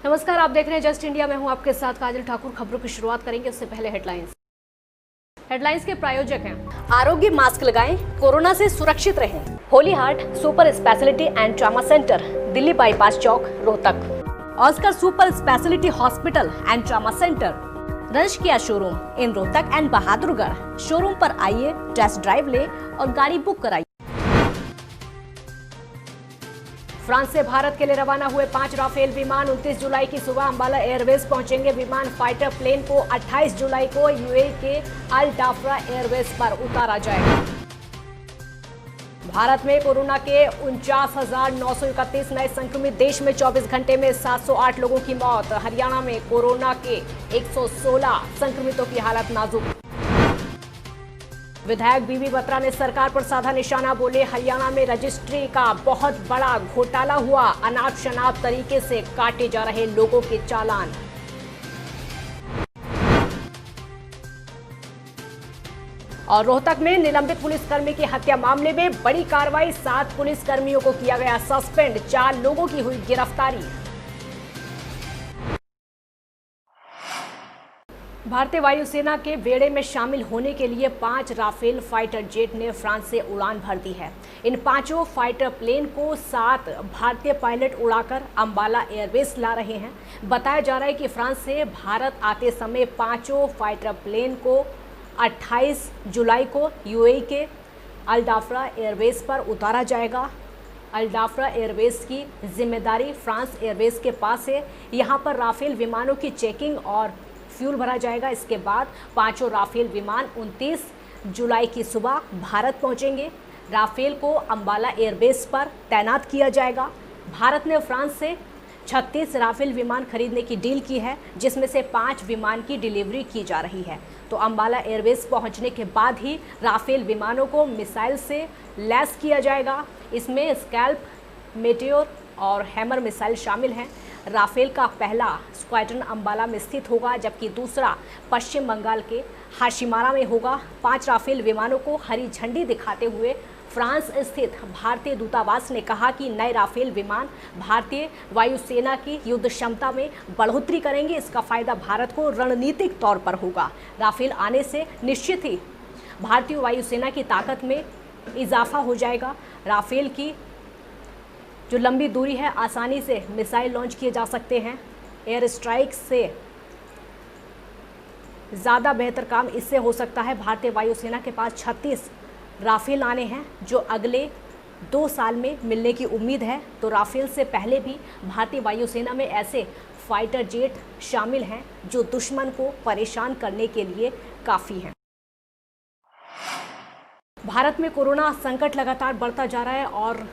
नमस्कार, आप देख रहे हैं जस्ट इंडिया। मैं हूं आपके साथ काजल ठाकुर। खबरों की शुरुआत करेंगे उससे पहले हेडलाइंस के प्रायोजक हैं आरोग्य मास्क लगाएं, कोरोना से सुरक्षित रहें। Holy Heart Super Speciality and Trauma Centre, Delhi bypass Chowk, Rohtak. Oscar Super Speciality Hospital and Trauma Centre, रंश किया showroom in Rohtak and Bahadurgarh. Showroom पर आइए, टेस्ट ड्राइव ले और गाड़ी बुक कराइए। फ्रांस से भारत के लिए रवाना हुए 5 राफेल विमान 29 जुलाई की सुबह अंबाला एयरवेज पहुंचेंगे। विमान फाइटर प्लेन को 28 जुलाई को यूएई के अल डाफरा एयरवेज पर उतारा जाएगा। भारत में कोरोना के 49,931 नए संक्रमित। देश में 24 घंटे में 708 लोगों की मौत। हरियाणा में कोरोना के 116 संक्रमितों की हालत नाजुक। विधायक बीबी बत्रा ने सरकार पर साधा निशाना। बोले, हरियाणा में रजिस्ट्री का बहुत बड़ा घोटाला हुआ। अनाप शनाप तरीके से काटे जा रहे लोगों के चालान। और रोहतक में निलंबित पुलिसकर्मी की हत्या मामले में बड़ी कार्रवाई। 7 पुलिसकर्मियों को किया गया सस्पेंड। 4 लोगों की हुई गिरफ्तारी। भारतीय वायुसेना के बेड़े में शामिल होने के लिए 5 राफेल फाइटर जेट ने फ्रांस से उड़ान भर दी है। इन 5 फाइटर प्लेन को 7 भारतीय पायलट उड़ाकर अंबाला एयरबेस ला रहे हैं। बताया जा रहा है कि फ्रांस से भारत आते समय 5 फाइटर प्लेन को 28 जुलाई को यूएई के अल डाफरा एयरबेस पर उतारा जाएगा। अल डाफरा एयरबेस की जिम्मेदारी फ्रांस एयरबेस के पास है। यहाँ पर राफेल विमानों की चेकिंग और फ्यूल भरा जाएगा। इसके बाद 5 राफेल विमान 29 जुलाई की सुबह भारत पहुंचेंगे। राफेल को अंबाला एयरबेस पर तैनात किया जाएगा। भारत ने फ्रांस से 36 राफेल विमान खरीदने की डील की है, जिसमें से 5 विमान की डिलीवरी की जा रही है। तो अंबाला एयरबेस पहुंचने के बाद ही राफेल विमानों को मिसाइल से लैस किया जाएगा। इसमें स्कैल्प, मेटेओर और हैमर मिसाइल शामिल हैं। राफेल का पहला स्क्वाड्रन अंबाला में स्थित होगा, जबकि दूसरा पश्चिम बंगाल के हाशिमारा में होगा। 5 राफेल विमानों को हरी झंडी दिखाते हुए फ्रांस स्थित भारतीय दूतावास ने कहा कि नए राफेल विमान भारतीय वायुसेना की युद्ध क्षमता में बढ़ोतरी करेंगे। इसका फायदा भारत को रणनीतिक तौर पर होगा। राफेल आने से निश्चित ही भारतीय वायुसेना की ताकत में इजाफा हो जाएगा। राफेल की जो लंबी दूरी है, आसानी से मिसाइल लॉन्च किए जा सकते हैं। एयर स्ट्राइक से ज़्यादा बेहतर काम इससे हो सकता है। भारतीय वायुसेना के पास 36 राफेल आने हैं, जो अगले 2 साल में मिलने की उम्मीद है। तो राफेल से पहले भी भारतीय वायुसेना में ऐसे फाइटर जेट शामिल हैं जो दुश्मन को परेशान करने के लिए काफ़ी हैं। भारत में कोरोना संकट लगातार बढ़ता जा रहा है और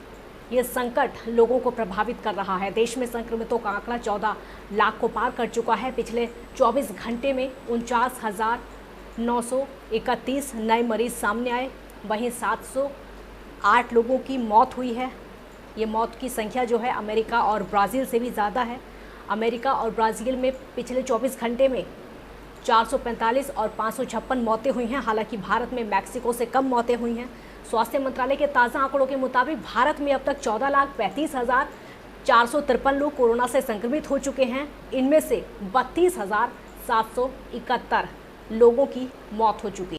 ये संकट लोगों को प्रभावित कर रहा है। देश में संक्रमितों का आंकड़ा 14 लाख को पार कर चुका है। पिछले 24 घंटे में 49,931 नए मरीज सामने आए। वहीं 708 लोगों की मौत हुई है। ये मौत की संख्या जो है अमेरिका और ब्राज़ील से भी ज़्यादा है। अमेरिका और ब्राज़ील में पिछले 24 घंटे में 445 और 556 मौतें हुई हैं। हालांकि भारत में मैक्सिको से कम मौतें हुई हैं। स्वास्थ्य मंत्रालय के ताज़ा आंकड़ों के मुताबिक भारत में अब तक 14,35,453 लोग कोरोना से संक्रमित हो चुके हैं। इनमें से 32,771 लोगों की मौत हो चुकी है।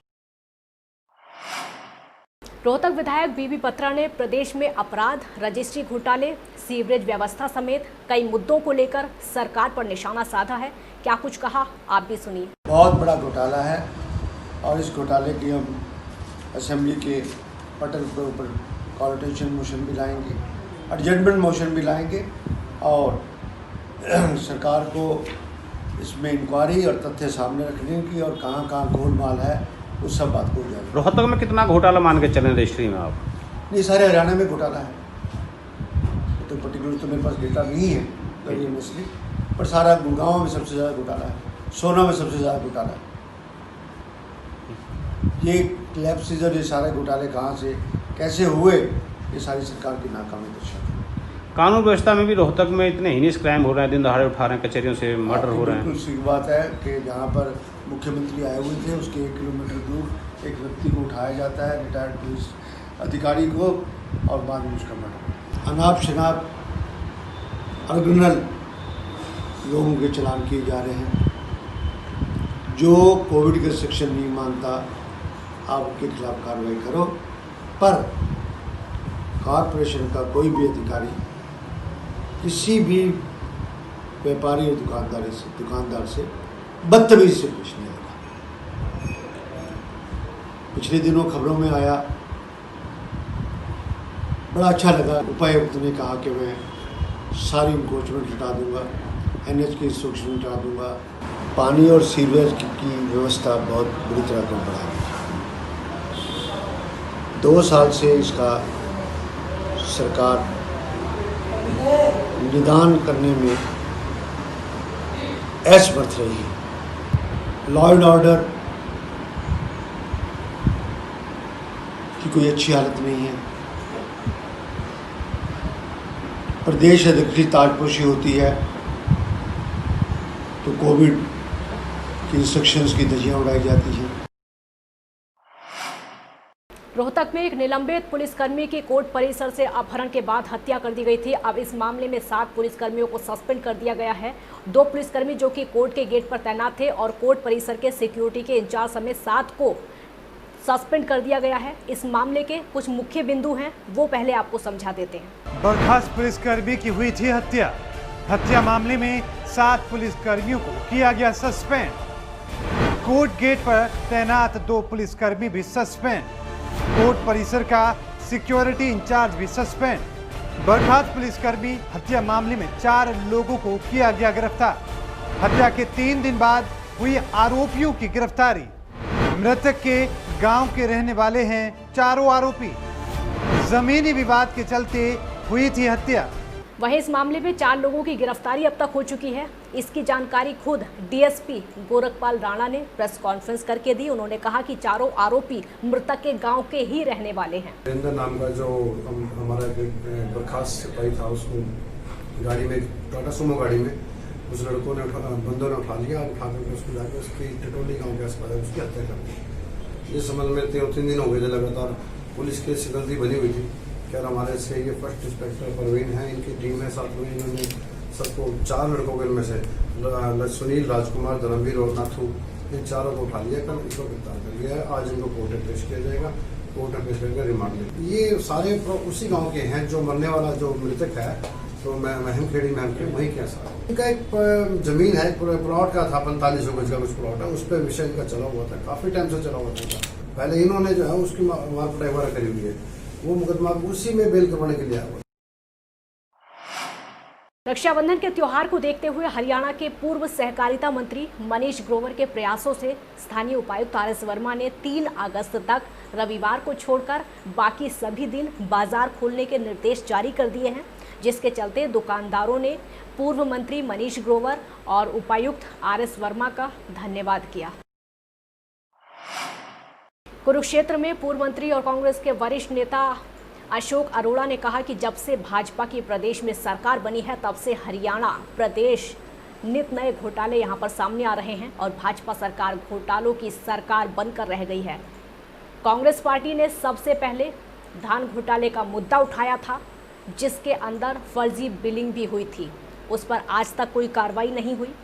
रोहतक विधायक बीबी बत्रा ने प्रदेश में अपराध, रजिस्ट्री घोटाले, सीवरेज व्यवस्था समेत कई मुद्दों को लेकर सरकार पर निशाना साधा है। क्या कुछ कहा, आप भी सुनिए। बहुत बड़ा घोटाला है और इस घोटाले की हम असेंबली के पटल के ऊपर कॉन्स्टिट्यूशन मोशन भी लाएंगे, एडजमेंट मोशन भी लाएंगे और सरकार को इसमें इंक्वायरी और तथ्य सामने रखने की और कहाँ कहाँ गोलमाल है उस सब बात को जाए। रोहतक में कितना घोटाला मान के चलें रजिस्ट्री में आप? नहीं, सारे हरियाणा में घोटाला है। तो पर्टिकुलर तो मेरे पास डेटा नहीं है कंटिन्यूसली, पर सारा गुड़गांव में सबसे ज़्यादा घोटाला है, सोना में सबसे ज़्यादा घोटाला है। ये लैब सीजर, ये सारे घोटाले कहाँ से कैसे हुए, ये सारी सरकार की नाकामी दर्शाती है। कानून व्यवस्था में भी रोहतक में इतने हीनियस क्राइम हो रहे हैं, दिन दहाड़े उठा रहे हैं, कचहरियों से मर्डर हो रहे हैं। बिल्कुल सही बात है कि जहाँ पर मुख्यमंत्री आए हुए थे उसके 1 किलोमीटर दूर एक व्यक्ति को उठाया जाता है, रिटायर्ड पुलिस अधिकारी को, और बाद में उसका मर्डर। अनाप शनाप, अर्गनल लोगों के चालान किए जा रहे हैं। जो कोविड के सेक्शन नहीं मानता आप उसके खिलाफ कार्रवाई करो, पर कॉरपोरेशन का कोई भी अधिकारी किसी भी व्यापारी और दुकानदार से बदतमीजी से पेश नहीं आएगा। पिछले दिनों खबरों में आया, बड़ा अच्छा लगा, उपायुक्त ने कहा कि मैं सारी इंक्रोचमेंट हटा दूंगा, NH की रिस्ट्रिक्शन हटा दूंगा। पानी और सीवरेज की व्यवस्था बहुत बुरी तरह से बढ़ा दी। 2 साल से इसका सरकार निदान करने में असमर्थ रही है। लॉ एंड ऑर्डर की कोई अच्छी हालत नहीं है। प्रदेश अध्यक्ष की ताजपोशी होती है तो कोविड की इंस्ट्रक्शंस की धज्जियां उड़ाई जाती हैं। रोहतक में एक निलंबित पुलिसकर्मी की कोर्ट परिसर से अपहरण के बाद हत्या कर दी गई थी। अब इस मामले में 7 पुलिसकर्मियों को सस्पेंड कर दिया गया है। 2 पुलिसकर्मी जो कि कोर्ट के गेट पर तैनात थे और कोर्ट परिसर के सिक्योरिटी के इंचार्ज समेत 7 को सस्पेंड कर दिया गया है। इस मामले के कुछ मुख्य बिंदु हैं, वो पहले आपको समझा देते हैं। बर्खास्त पुलिसकर्मी की हुई थी हत्या। हत्या मामले में 7 पुलिसकर्मियों को किया गया सस्पेंड। कोर्ट गेट पर तैनात 2 पुलिसकर्मी भी सस्पेंड। कोर्ट परिसर का सिक्योरिटी इंचार्ज भी सस्पेंड। बर्खास्त पुलिसकर्मी हत्या मामले में 4 लोगों को किया गया गिरफ्तार। हत्या के 3 दिन बाद हुई आरोपियों की गिरफ्तारी। मृतक के गांव के रहने वाले हैं चारों आरोपी। जमीनी विवाद के चलते हुई थी हत्या। वहीं इस मामले में 4 लोगों की गिरफ्तारी अब तक हो चुकी है। इसकी जानकारी खुद डीएसपी गोरखपाल राणा ने प्रेस कॉन्फ्रेंस करके दी। उन्होंने कहा कि चारों आरोपी मृतक के गांव के ही रहने वाले हैं। वीरेंद्र नाम का जो हमारा बर्खास्त सिपाही था, उसको गाड़ी में, टाटा सुमो गाड़ी में उस लड़कों ने बंदों ने उठा लिया और उठा करके उसको जाकर उसकी टटोली गाँव के अस्पताल उसकी हत्या कर दी। इस संबंध में 3 दिन हो गए थे लगातार पुलिस की सिकंदरी बनी हुई थी। क्या हमारे से ये फर्स्ट इंस्पेक्टर परवीन है, इनकी टीम है, साथ में इन्होंने सबको 4 लड़कों के इनमें से सुनील, राजकुमार, धर्मवीर और नाथू, इन चारों को उठा लिया, कल इसको गिरफ्तार कर लिया है। आज इनको कोर्ट में पेश किया जाएगा। कोर्ट में पेश करके रिमांड लेंगे। ये सारे उसी गांव के हैं। जो मरने वाला जो मृतक है तो महमखेड़ी में वहीं के साथ इनका एक जमीन है, प्लॉट का था, 4500 गज का कुछ प्लॉट है। उस पर विषय इनका चला हुआ था, काफी टाइम से चला हुआ था। पहले इन्होंने जो है उसकी मारकुटाई वगैरह करी हुई है, वो मुकदमा उसी में बेल करवाने के लिए आया। रक्षाबंधन के त्योहार को देखते हुए हरियाणा के पूर्व सहकारिता मंत्री मनीष ग्रोवर के प्रयासों से स्थानीय उपायुक्त RS वर्मा ने 3 अगस्त तक रविवार को छोड़कर बाकी सभी दिन बाजार खोलने के निर्देश जारी कर दिए हैं, जिसके चलते दुकानदारों ने पूर्व मंत्री मनीष ग्रोवर और उपायुक्त RS वर्मा का धन्यवाद किया। कुरुक्षेत्र में पूर्व मंत्री और कांग्रेस के वरिष्ठ नेता अशोक अरोड़ा ने कहा कि जब से भाजपा की प्रदेश में सरकार बनी है तब से हरियाणा प्रदेश नित नए घोटाले यहां पर सामने आ रहे हैं और भाजपा सरकार घोटालों की सरकार बनकर रह गई है। कांग्रेस पार्टी ने सबसे पहले धान घोटाले का मुद्दा उठाया था, जिसके अंदर फर्जी बिलिंग भी हुई थी। उस पर आज तक कोई कार्रवाई नहीं हुई।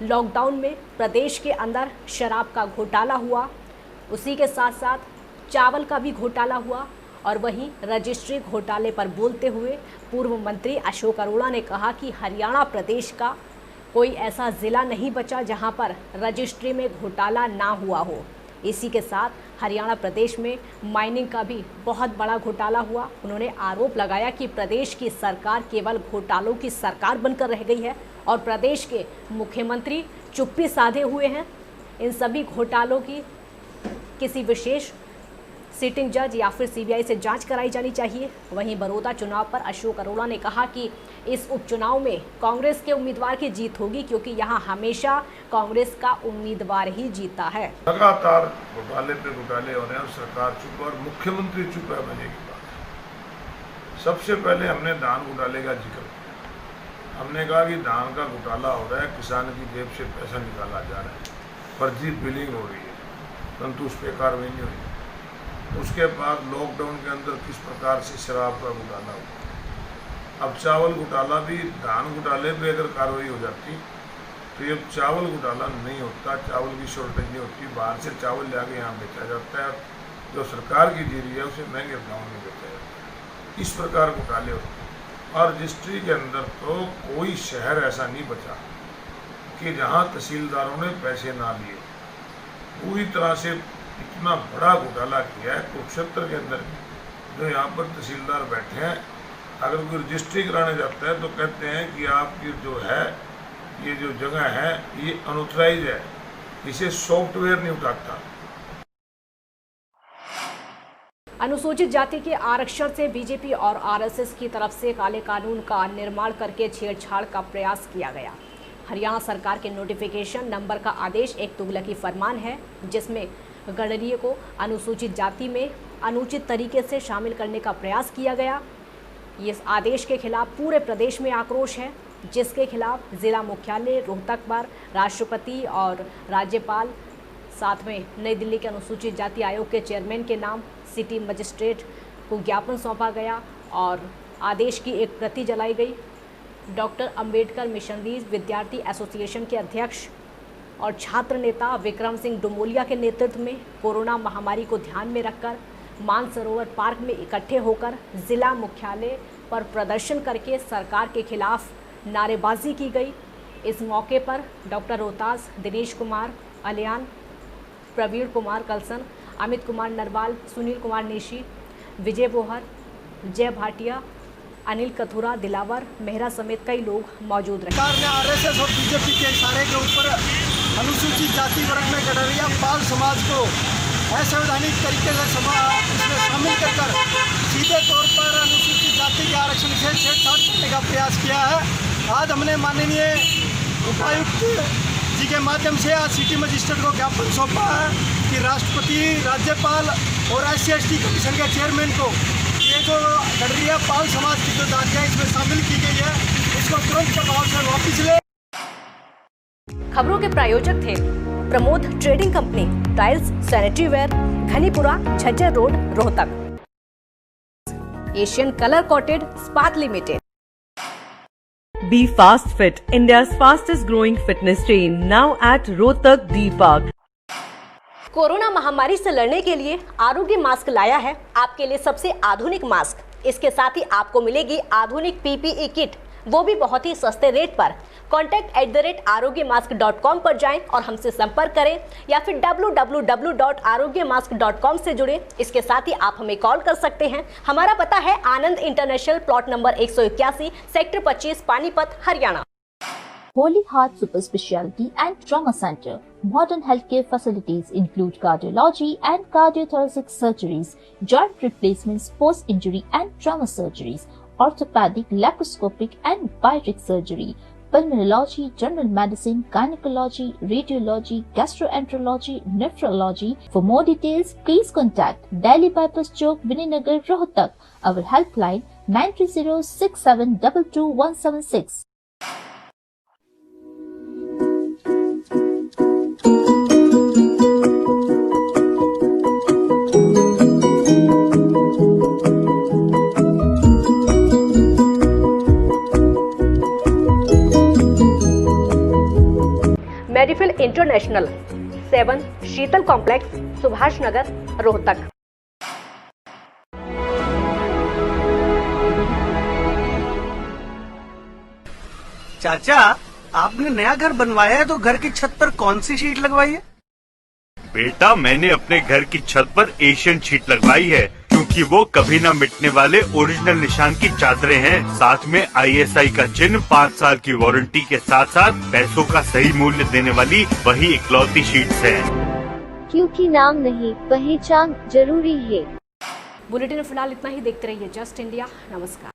लॉकडाउन में प्रदेश के अंदर शराब का घोटाला हुआ, उसी के साथ साथ चावल का भी घोटाला हुआ। और वहीं रजिस्ट्री घोटाले पर बोलते हुए पूर्व मंत्री अशोक अरोड़ा ने कहा कि हरियाणा प्रदेश का कोई ऐसा ज़िला नहीं बचा जहां पर रजिस्ट्री में घोटाला ना हुआ हो। इसी के साथ हरियाणा प्रदेश में माइनिंग का भी बहुत बड़ा घोटाला हुआ। उन्होंने आरोप लगाया कि प्रदेश की सरकार केवल घोटालों की सरकार बनकर रह गई है और प्रदेश के मुख्यमंत्री चुप्पी साधे हुए हैं। इन सभी घोटालों की किसी विशेष सिटिंग जज या फिर सीबीआई से जांच कराई जानी चाहिए। वहीं बड़ौदा चुनाव पर अशोक अरोड़ा ने कहा कि इस उपचुनाव में कांग्रेस के उम्मीदवार की जीत होगी, क्योंकि यहां हमेशा कांग्रेस का उम्मीदवार ही जीता है। लगातार घोटाले पे घोटाले हो रहे हैं और सरकार चुप और मुख्यमंत्री चुप है बनने की बात। सबसे पहले हमने धान घोटाले का जिक्र किया। हमने कहा कि धान का घोटाला हो रहा है, किसान की जेब से पैसा निकाला जा रहा है, फर्जी बिलिंग हो रही है, परंतु उस पर कार्रवाई नहीं हुई। उसके बाद लॉकडाउन के अंदर किस प्रकार से शराब का घोटाला हुआ। अब चावल घोटाला भी, धान घोटाले पे अगर कार्रवाई हो जाती तो जब चावल घोटाला नहीं होता, चावल की शॉर्टेज नहीं होती, बाहर से चावल लाके यहाँ बेचा जाता है, जो सरकार की जीरी है उसे महंगे दामों में बेचा जाता है। इस प्रकार घोटाले होते हैं। और रजिस्ट्री के अंदर तो कोई शहर ऐसा नहीं बचा कि जहाँ तहसीलदारों ने पैसे ना लिए। पूरी तरह से इतना बड़ा घोटाला किया है कुरुक्षेत्र के अंदर। जो यहाँ पर तहसीलदार बैठे हैं, अगर कोई रजिस्ट्री कराने जाता है तो कहते हैं कि आपकी जो है ये जो जगह है ये अनऑथराइज है, इसे सॉफ्टवेयर नहीं उठाता। अनुसूचित जाति के आरक्षण से बीजेपी और आरएसएस की तरफ से काले कानून का निर्माण करके छेड़छाड़ का प्रयास किया गया। हरियाणा सरकार के नोटिफिकेशन नंबर का आदेश एक तुगलकी फरमान है, जिसमें गडरिये को अनुसूचित जाति में अनुचित तरीके से शामिल करने का प्रयास किया गया। इस आदेश के खिलाफ पूरे प्रदेश में आक्रोश है, जिसके खिलाफ जिला मुख्यालय रोहतक पर राष्ट्रपति और राज्यपाल, साथ में नई दिल्ली के अनुसूचित जाति आयोग के चेयरमैन के नाम सिटी मजिस्ट्रेट को ज्ञापन सौंपा गया और आदेश की एक प्रति जलाई गई। डॉक्टर अंबेडकर मिशनरीज विद्यार्थी एसोसिएशन के अध्यक्ष और छात्र नेता विक्रम सिंह डुमोलिया के नेतृत्व में कोरोना महामारी को ध्यान में रखकर मानसरोवर पार्क में इकट्ठे होकर जिला मुख्यालय पर प्रदर्शन करके सरकार के खिलाफ नारेबाजी की गई। इस मौके पर डॉक्टर रोहतास, दिनेश कुमार अलियान, प्रवीण कुमार कलसन, अमित कुमार नरवाल, सुनील कुमार निशी, विजय बोहर, जय भाटिया, अनिल कथुरा, दिलावर मेहरा समेत कई लोग मौजूद रहे। सरकार ने आरएसएस और बीजेपी के इशारे के ऊपर अनुसूचित जाति वर्ग में गडरिया पाल समाज को असंवैधानिक तरीके से इसमें शामिल कर सीधे तौर पर अनुसूचित जाति के आरक्षण से छेड़छाड़ करने का प्रयास किया है। आज हमने माननीय उपायुक्त जी के माध्यम से आज सिटी मजिस्ट्रेट को ज्ञापन सौंपा है कि राष्ट्रपति, राज्यपाल और SC/ST कमीशन के चेयरमैन को ये जो गडरिया पाल समाज की जो जातियाँ इसमें शामिल की गई है, इसको तुरंत प्रभाव से वापस ले। खबरों के प्रायोजक थे Pramod Trading Company, tiles, sanitary ware, Ghanipura, Jhajjar road, Rohtak. Asian Colour Coated Ispat Limited. Be Fast Fit, India's fastest growing fitness chain, now at Rohtak D Park. Corona महामारी से लड़ने के लिए आरोग्य मास्क लाया है आपके लिए सबसे आधुनिक मास्क। इसके साथ ही आपको मिलेगी आधुनिक PPE किट, वो भी बहुत ही सस्ते रेट पर। contact@arogyamask.com पर जाएं और हमसे संपर्क करें या फिर www.arogyamask.com से जुड़ें। इसके साथ ही आप हमें कॉल कर सकते हैं। हमारा पता है Anand International, plot number 181, sector 25, Panipat, Haryana. Holy Heart Super Speciality and Trauma Center. Modern healthcare facilities include cardiology and cardiothoracic surgeries, joint replacements, post-injury and trauma surgeries, orthopedic, laparoscopic and bariatric surgery, pulmonology, general medicine, gynecology, radiology, gastroenterology, nephrology. For more details, please contact Delhi Bypass Chowk, Vininagar, Rohtak. Our helpline 93067222176. Medifil International 7 Sheetal complex, Subhash Nagar, Rohtak. चाचा, आपने नया घर बनवाया है तो घर की छत पर कौन सी शीट लगवाई है? बेटा, मैंने अपने घर की छत पर एशियन शीट लगवाई है, क्योंकि वो कभी न मिटने वाले ओरिजिनल निशान की चादरें हैं। साथ में ISI का चिन्ह, 5 साल की वारंटी के साथ साथ पैसों का सही मूल्य देने वाली वही इकलौती शीट्स हैं। क्योंकि नाम नहीं, पहचान जरूरी है। बुलेटिन में फिलहाल इतना ही। देखते रहिए जस्ट इंडिया। नमस्कार।